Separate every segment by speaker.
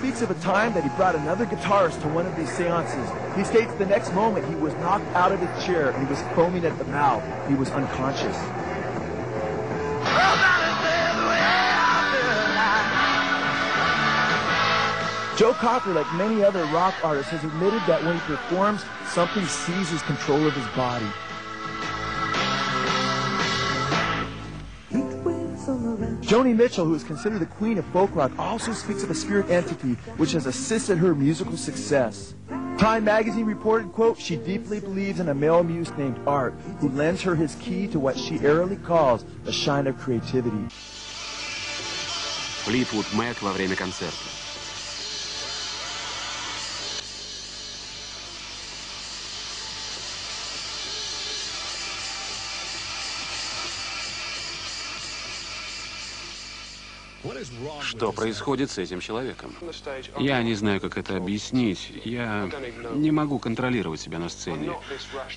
Speaker 1: speaks of a time that he brought another guitarist to one of these seances. He states the next moment he was knocked out of his chair and he was foaming at the mouth. He was unconscious. Joe Cocker, like many other rock artists, has admitted that when he performs, something seizes control of his body. Joni Mitchell, who is considered the queen of folk rock, also speaks of a spirit entity which has assisted her musical success. Time magazine reported, quote, she deeply believes in a male muse named Art, who lends her his key to what she airily calls a shine of creativity.
Speaker 2: Флитвуд Мэк во время концерта. Что происходит с этим человеком? Я не знаю, как это объяснить. Я не могу контролировать себя на сцене.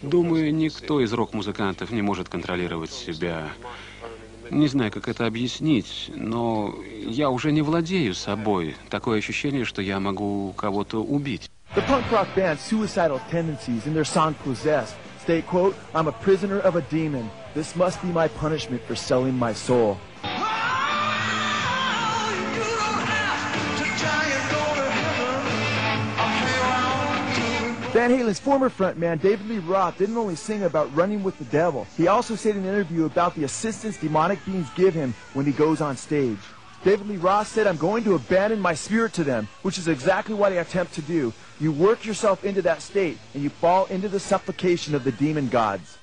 Speaker 2: Думаю, никто из рок-музыкантов не может контролировать себя. Не знаю, как это объяснить, но я уже не владею собой. Такое ощущение, что я могу кого-то убить.
Speaker 1: The punk rock band Suicidal Tendencies in their song Possessed state, quote, I'm a prisoner of a demon. This must be my punishment for selling my soul. Van Halen's former frontman, David Lee Roth, didn't only sing about running with the devil. He also said in an interview about the assistance demonic beings give him when he goes on stage. David Lee Roth said, I'm going to abandon my spirit to them, which is exactly what I attempt to do. You work yourself into that state, and you fall into the supplication of the demon gods.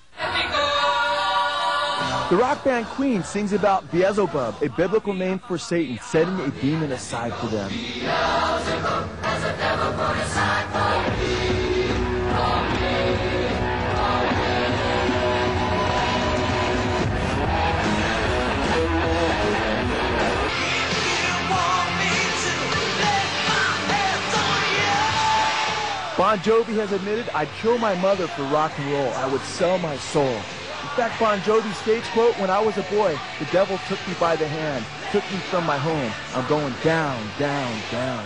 Speaker 1: The rock band Queen sings about Beelzebub, a biblical name for Satan, setting a demon aside for them. Beelzebub has a devil put aside for me. Bon Jovi has admitted, I'd kill my mother for rock and roll. I would sell my soul. In fact, Bon Jovi states, quote, when I was a boy, the devil took me by the hand, took me from my home. I'm going down, down, down.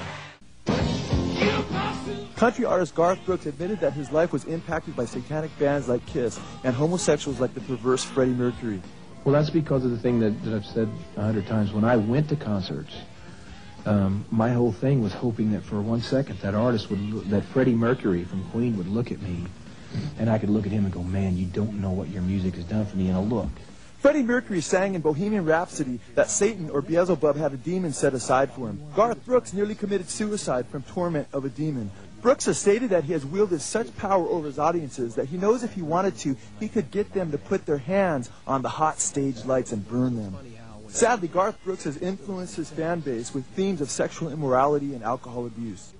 Speaker 1: Country artist Garth Brooks admitted that his life was impacted by satanic bands like Kiss and homosexuals like the perverse Freddie Mercury.
Speaker 3: Well, that's because of the thing that I've said 100 times. When I went to concerts, my whole thing was hoping that for 1 second that Freddie Mercury from Queen would look at me, and I could look at him and go, man, you don't know what your music has done for me, and I'll look.
Speaker 1: Freddie Mercury sang in Bohemian Rhapsody that Satan or Beelzebub had a demon set aside for him. Garth Brooks nearly committed suicide from torment of a demon. Brooks has stated that he has wielded such power over his audiences that he knows if he wanted to, he could get them to put their hands on the hot stage lights and burn them. Sadly, Garth Brooks has influenced his fan base with themes of sexual immorality and alcohol abuse.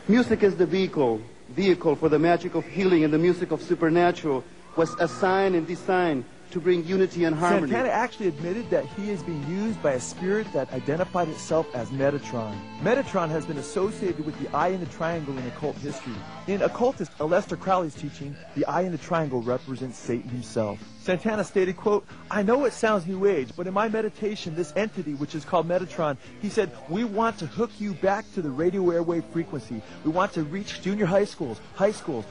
Speaker 4: Music is the vehicle for the magic of healing, and the music of supernatural was assigned and designed to bring unity and harmony.
Speaker 1: Santana actually admitted that he is being used by a spirit that identified itself as Metatron. Metatron has been associated with the eye in the triangle in occult history. In occultist Aleister Crowley's teaching, the eye in the triangle represents Satan himself. Santana stated, quote, I know it sounds new age, but in my meditation, this entity, which is called Metatron, he said, we want to hook you back to the radio airwave frequency. We want to reach junior high schools,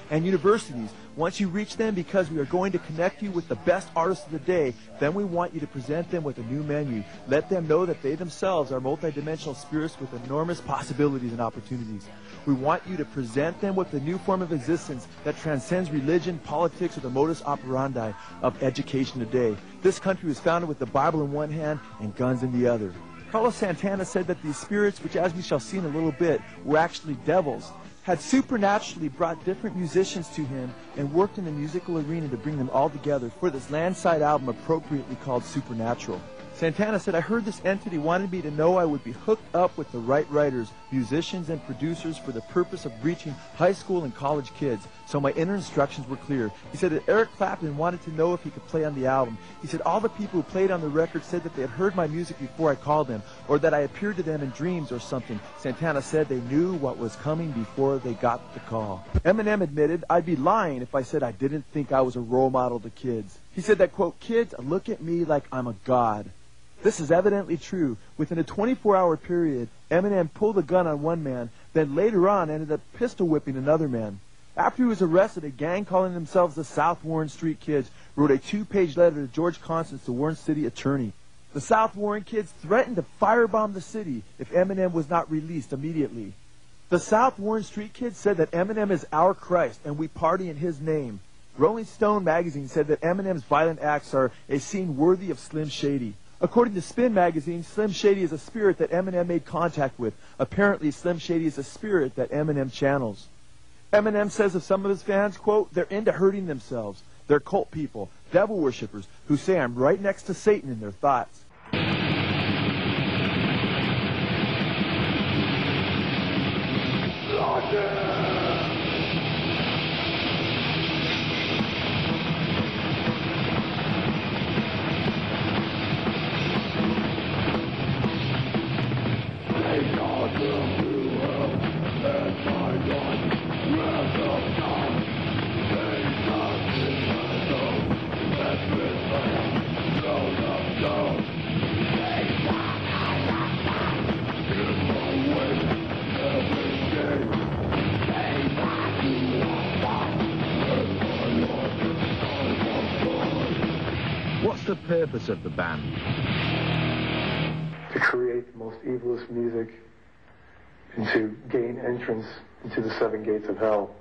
Speaker 1: and universities. Once you reach them, because we are going to connect you with the best artists of the day, then we want you to present them with a new menu. Let them know that they themselves are multidimensional spirits with enormous possibilities and opportunities. We want you to present them with a new form of existence that transcends religion, politics, or the modus operandi of education today. This country was founded with the Bible in one hand and guns in the other. Carlos Santana said that these spirits, which as we shall see in a little bit, were actually devils, had supernaturally brought different musicians to him and worked in the musical arena to bring them all together for this Landside album appropriately called Supernatural. Santana said, I heard this entity wanted me to know I would be hooked up with the right writers, musicians, and producers for the purpose of reaching high school and college kids, so my inner instructions were clear. He said that Eric Clapton wanted to know if he could play on the album. He said all the people who played on the record said that they had heard my music before I called them, or that I appeared to them in dreams or something. Santana said they knew what was coming before they got the call. Eminem admitted, I'd be lying if I said I didn't think I was a role model to kids. He said that, quote, kids look at me like I'm a god. This is evidently true. Within a 24-hour period, Eminem pulled a gun on one man, then later on ended up pistol whipping another man. After he was arrested, a gang calling themselves the South Warren Street Kids wrote a 2-page letter to George Constance, the Warren City attorney. The South Warren Kids threatened to firebomb the city if Eminem was not released immediately. The South Warren Street Kids said that Eminem is our Christ and we party in his name. Rolling Stone magazine said that Eminem's violent acts are a scene worthy of Slim Shady. According to Spin magazine, Slim Shady is a spirit that Eminem made contact with. Apparently, Slim Shady is a spirit that Eminem channels. Eminem says of some of his fans, quote, they're into hurting themselves. They're cult people, devil worshippers, who say I'm right next to Satan in their thoughts.
Speaker 5: What's the purpose of the band?
Speaker 6: To create the most evilest music and to gain entrance into the 7 gates of hell.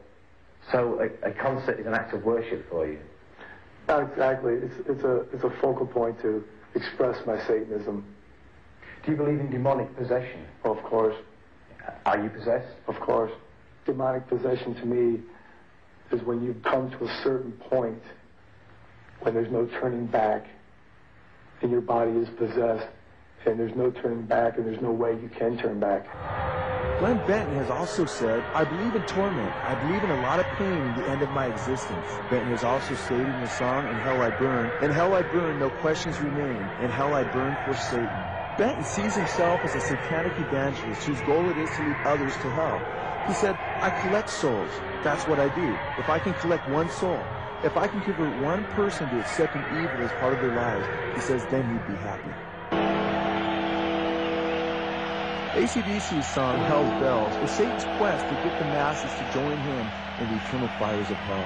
Speaker 5: So a concert is an act of worship for you?
Speaker 6: Not exactly. It's a focal point to express my Satanism.
Speaker 5: Do you believe in demonic possession?
Speaker 6: Of course.
Speaker 5: Are you possessed?
Speaker 6: Of course. Demonic possession to me is when you come to a certain point when there's no turning back and your body is possessed and there's no turning back and there's no way you can turn back.
Speaker 1: Glenn Benton has also said, I believe in torment. I believe in a lot of pain in the end of my existence. Benton has also stated in the song, In Hell I Burn, no questions remain. In hell I burn for Satan. Benton sees himself as a satanic evangelist whose goal it is to lead others to hell. He said, I collect souls. That's what I do. If I can collect one soul, if I can convert one person to accepting evil as part of their lives, he says, then he'd be happy. AC/DC's song, Hell's Bells, is Satan's quest to get the masses to join him in the eternal fires of hell.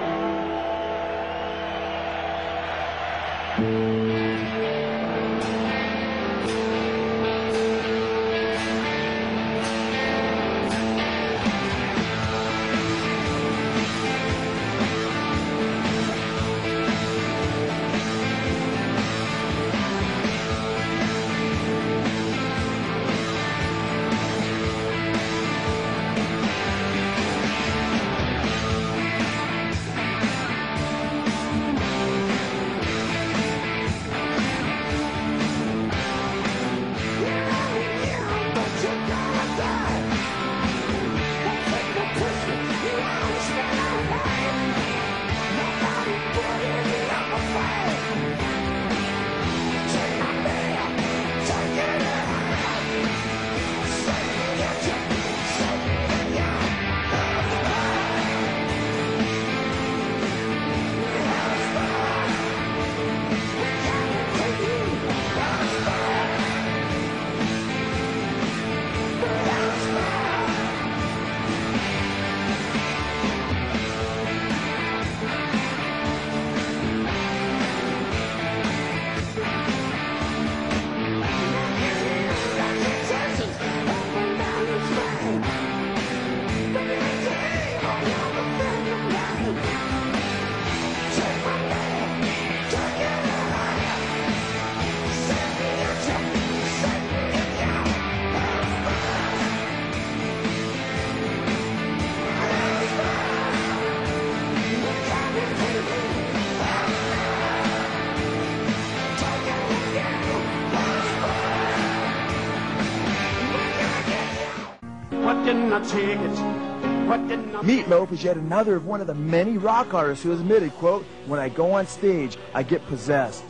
Speaker 1: Meatloaf is yet another of one of the many rock artists who has admitted, quote, when I go on stage, I get possessed.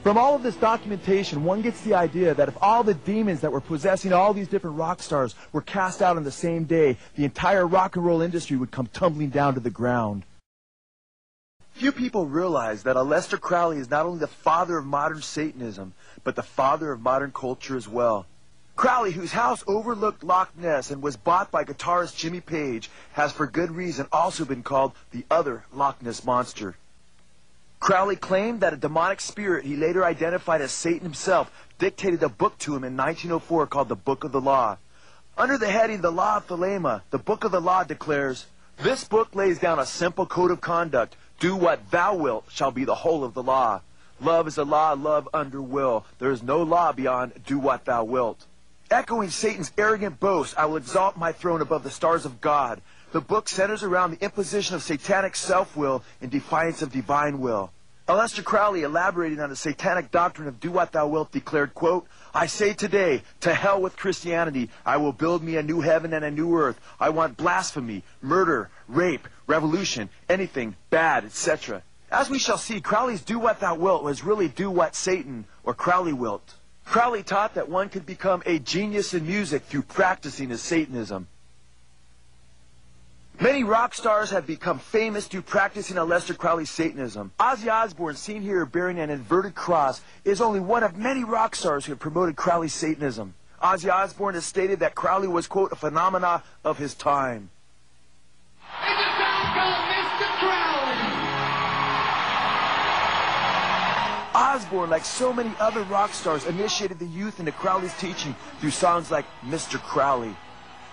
Speaker 1: From all of this documentation, one gets the idea that if all the demons that were possessing all these different rock stars were cast out on the same day, the entire rock and roll industry would come tumbling down to the ground. Few people realize that Aleister Crowley is not only the father of modern Satanism, but the father of modern culture as well. Crowley, whose house overlooked Loch Ness and was bought by guitarist Jimmy Page, has for good reason also been called the other Loch Ness Monster. Crowley claimed that a demonic spirit he later identified as Satan himself dictated a book to him in 1904 called the Book of the Law. Under the heading The Law of Thelema, the Book of the Law declares, "This book lays down a simple code of conduct. Do what thou wilt shall be the whole of the law. Love is a law, love under will. There is no law beyond do what thou wilt." Echoing Satan's arrogant boast, "I will exalt my throne above the stars of God," the book centers around the imposition of satanic self-will in defiance of divine will. Aleister Crowley, elaborating on the satanic doctrine of do what thou wilt, declared, quote, "I say today, to hell with Christianity. I will build me a new heaven and a new earth. I want blasphemy, murder, rape, revolution, anything bad, etc." As we shall see, Crowley's do what thou wilt was really do what Satan or Crowley wilt. Crowley taught that one could become a genius in music through practicing his Satanism. Many rock stars have become famous through practicing Aleister Crowley's Satanism. Ozzy Osbourne, seen here bearing an inverted cross, is only one of many rock stars who have promoted Crowley's Satanism. Ozzy Osbourne has stated that Crowley was, quote, "a phenomena of his time."
Speaker 7: It's a song called Mr. Crowley.
Speaker 1: Osbourne, like so many other rock stars, initiated the youth into Crowley's teaching through songs like Mr. Crowley.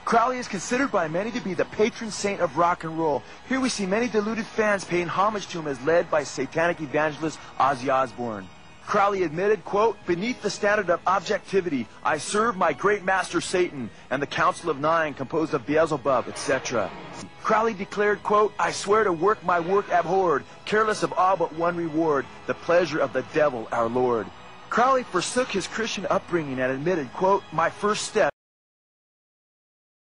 Speaker 1: Crowley is considered by many to be the patron saint of rock and roll. Here we see many deluded fans paying homage to him as led by satanic evangelist Ozzy Osbourne. Crowley admitted, quote, "Beneath the standard of objectivity, I serve my great master Satan and the Council of Nine composed of Beelzebub, etc." Crowley declared, quote, "I swear to work my work abhorred, careless of all but one reward, the pleasure of the devil our Lord." Crowley forsook his Christian upbringing and admitted, quote, "My first step